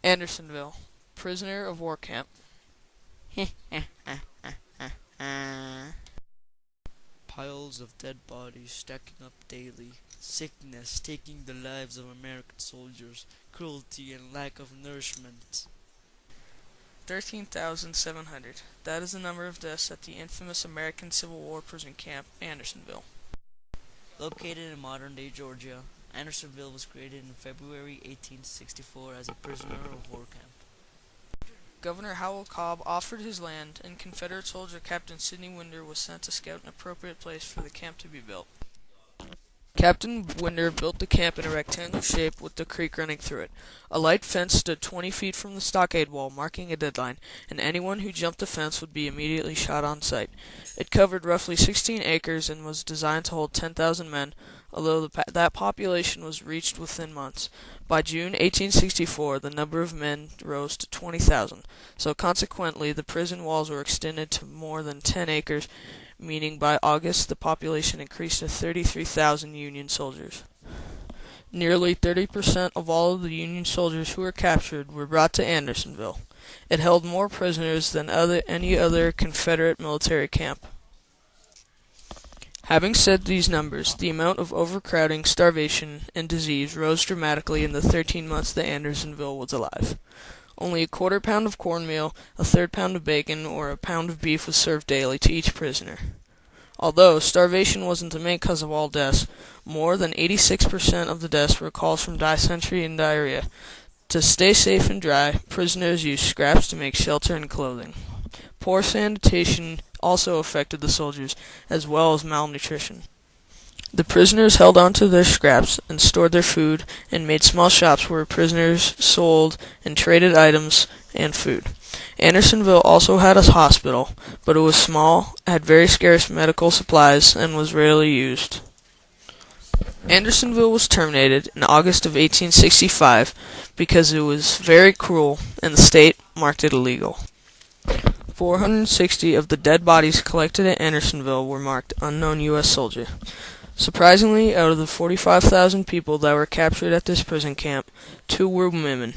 Andersonville, prisoner of war camp. Piles of dead bodies stacking up daily. Sickness taking the lives of American soldiers. Cruelty and lack of nourishment. 13,700. That is the number of deaths at the infamous American Civil War prison camp, Andersonville. Located in modern-day Georgia, Andersonville was created in February 1864 as a prisoner of war camp. Governor Howell Cobb offered his land, and Confederate soldier Captain Sidney Winder was sent to scout an appropriate place for the camp to be built. Captain Winder built the camp in a rectangular shape with the creek running through it. A light fence stood 20 feet from the stockade wall, marking a deadline, and anyone who jumped the fence would be immediately shot on sight. It covered roughly 16 acres and was designed to hold 10,000 men, although that population was reached within months. By June 1864, the number of men rose to 20,000, so consequently the prison walls were extended to more than 10 acres, meaning by August the population increased to 33,000 Union soldiers. Nearly 30% of all of the Union soldiers who were captured were brought to Andersonville. It held more prisoners than any other Confederate military camp. Having said these numbers, the amount of overcrowding, starvation, and disease rose dramatically in the 13 months that Andersonville was alive. Only a quarter pound of cornmeal, a third pound of bacon, or a pound of beef was served daily to each prisoner. Although starvation wasn't the main cause of all deaths, more than 86% of the deaths were caused from dysentery and diarrhea. To stay safe and dry, prisoners used scraps to make shelter and clothing. Poor sanitation also affected the soldiers, as well as malnutrition. The prisoners held onto their scraps and stored their food and made small shops where prisoners sold and traded items and food. Andersonville also had a hospital, but it was small, had very scarce medical supplies, and was rarely used. Andersonville was terminated in August of 1865 because it was very cruel and the state marked it illegal. 460 of the dead bodies collected at Andersonville were marked unknown U.S. soldier. Surprisingly, out of the 45,000 people that were captured at this prison camp, 2 were women,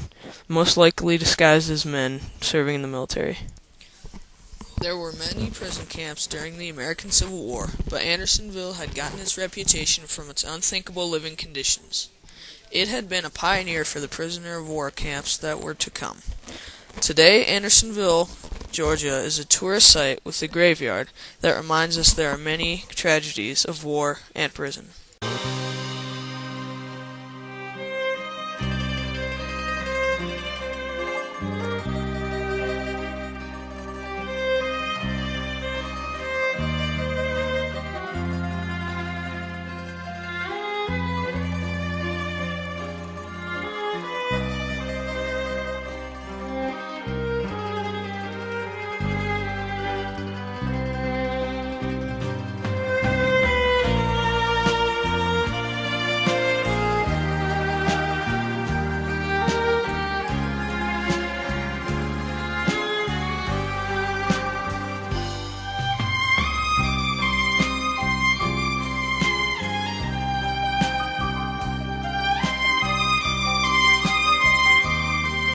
most likely disguised as men serving in the military. There were many prison camps during the American Civil War, but Andersonville had gotten its reputation from its unthinkable living conditions. It had been a pioneer for the prisoner of war camps that were to come. Today, Andersonville, Georgia, is a tourist site with a graveyard that reminds us there are many tragedies of war and prison.